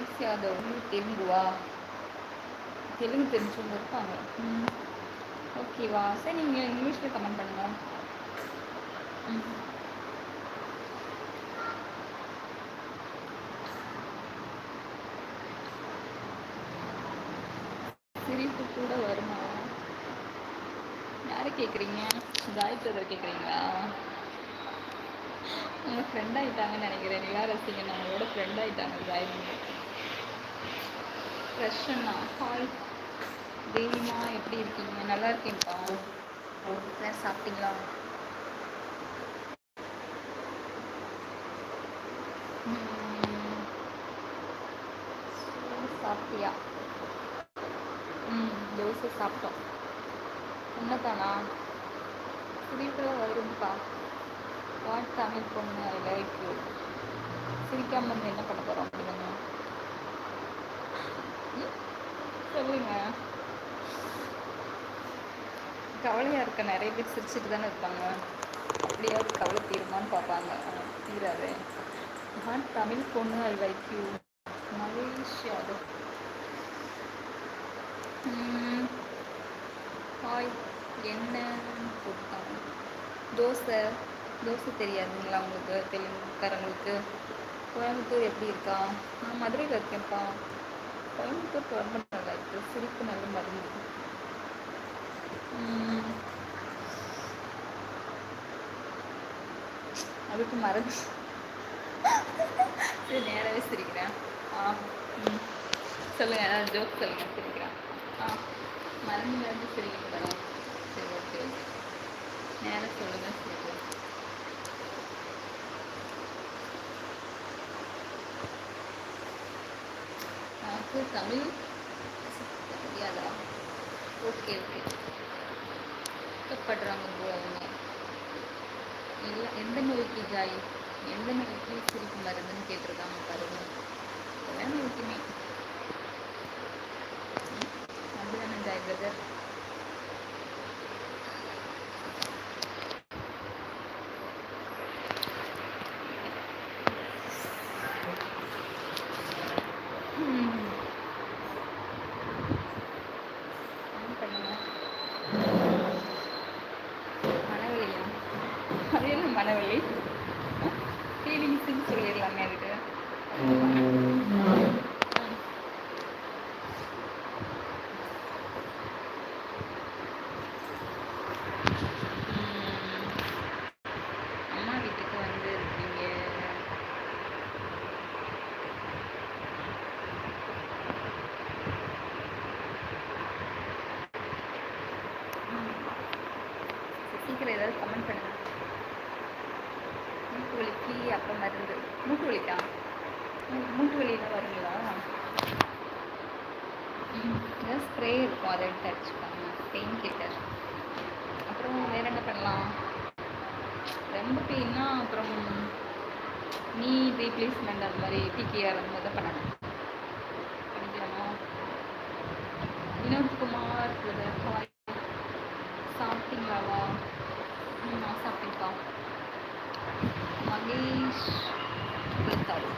மகேஷ் யாதவ் தெலுங்குவா? தெலுங்கு தெரிஞ்சவங்க இருப்பாங்க. ஓகேவா? சரி நீங்கள் இங்கிலீஷில் கமெண்ட் பண்ணுங்க. சிரிப்பு கூட வருமா? யாரை கேட்குறீங்க? காய் பிரதர் கேட்குறீங்களா? உங்கள் ஃப்ரெண்ட் ஆகிட்டாங்கன்னு நினைக்கிறேன். நிலா ரசிகன் அவங்களோட ஃப்ரெண்ட் ஆகிட்டாங்க காய். ஃப்ரெஷ்ஷன்னா ஹாய் டெய்லிமா, எப்படி இருக்கீங்க? நல்லா இருக்கீங்கப்பா. சாப்பிட்டீங்களா? சாப்பிட்டியா? தோசை சாப்பிட்டோம். உன்னதானா? சிரிப்பில் வரும்பா. வாட் தமிழ் பொண்ணு ஐ லைக் யூ. சிரிக்காமல் வந்து என்ன பண்ண போகிறோம் அப்படிங்க? சொல்லுங்க. கவலையாக இருக்க நிறைய பேர் சிரிச்சுட்டு தானே இருப்பாங்க. அப்படியாவது கவலை தீருமான்னு பார்ப்பாங்க. தீராது. வாட் தமிழ் பொண்ணு I like you. Mahesh Yadav. Hi. என்ன போட்டாங்க? தோசை. தோசை தெரியாதுங்களா உங்களுக்கு? தெலுங்குக்காரங்களுக்கு. கோயம்புத்தூர் எப்படி இருக்கா? நான் மதுரையில் இருக்கேன்ப்பா. கோயம்புத்தூர் ரொம்ப நல்லா இருக்குது. சிரிப்பு நல்ல மருந்து. அதுக்கு மருந்து. சரி நேராகவே சிரிக்கிறேன். சொல்லுங்கள், ஏதாவது ஜோக் சொல்லுங்கள், சிரிக்கிறேன். மருந்து சிரிக்கக்கூடாது. சரி ஓகே, நேராக சொல்லுங்கள், சிரிக்கிறேன். எனக்கு தமிழ் தெரியாதா? Okay okay. கஷ்டப்படுறாங்க அவங்க. இல்லை, எந்த நோய்க்கு ஜாய்? எந்த நோய்க்கு சிரிப்பு மருந்துன்னு கேட்டிருக்காங்க பாருங்க. எல்லா நோய்க்குமே அப்படிதானே ஜாய் பிரதர்? மனவெளியா? அது என்ன மனவெளி? ஃபீலிங்ஸ்ன்னு சொல்லிடலாமே அதுக்கு. அம்மா வீட்டுக்கு வந்து இருக்கீங்க. சீக்கிரம் ஏதாவது கமெண்ட் பண்ணுங்க. மூட்டு வலிக்கு அப்போ மருந்து. மூட்டு வலிக்கா? மூட்டு வலியில் வருங்களா? ஏதாவது ஸ்ப்ரே இருக்கும், அதை எடுத்து அடிச்சுப்பாங்க. Pain killer. அப்புறம் வேறு என்ன பண்ணலாம்? ரொம்ப பெயின்னா அப்புறம் நீ ரீப்ளேஸ்மெண்ட் அந்த மாதிரி டிகேஆர் அந்த மாதிரி தான் பண்ணணும். பண்ணிக்கலாமா? Vinodkumar brother hi. சாப்பிட்டீங்களாவா? நான் சாப்பிட்டேன்ப்பா. மகேஷ் பிரதாப்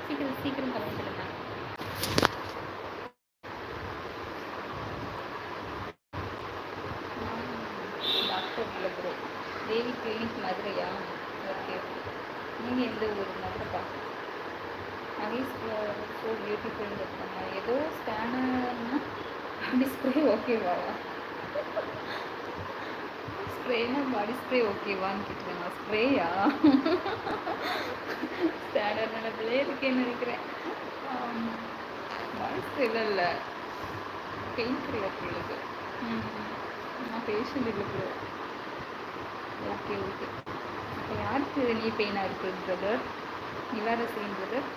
சீக்கிரம் சீக்கிரம் கமெண்ட் பண்ணுங்க. டாக்டர் இல்லை ப்ரோ. தேவி கிளினிக் மதுரையா? ஓகே. நீங்கள் எந்த ஊர்? மதுரைப்பா. மகேஷ் ஸோ பியூட்டிஃபுல்னு இருக்காங்க. ஏதோ ஸ்கேனர்னா பாடி ஸ்ப்ரே ஓகேவா? ஸ்ப்ரேனா பாடி ஸ்ப்ரே ஓகேவான்னு கேட்டுருங்க. ஸ்ப்ரேயா? ஸ்கேனர் நினைப்பிலே இருக்கேன்னு நினைக்கிறேன். பாடி ஸ்ப்ரேலாம் இல்லை, பெயின் கில்லர் உள்ளது. நான் பேஷண்ட் இல்லை ப்ரோ. Okay okay. இப்போ யாருக்கு நீ பெயினாக இருக்குது பிரதர்? நிலா ரசிகன் பிரதர்?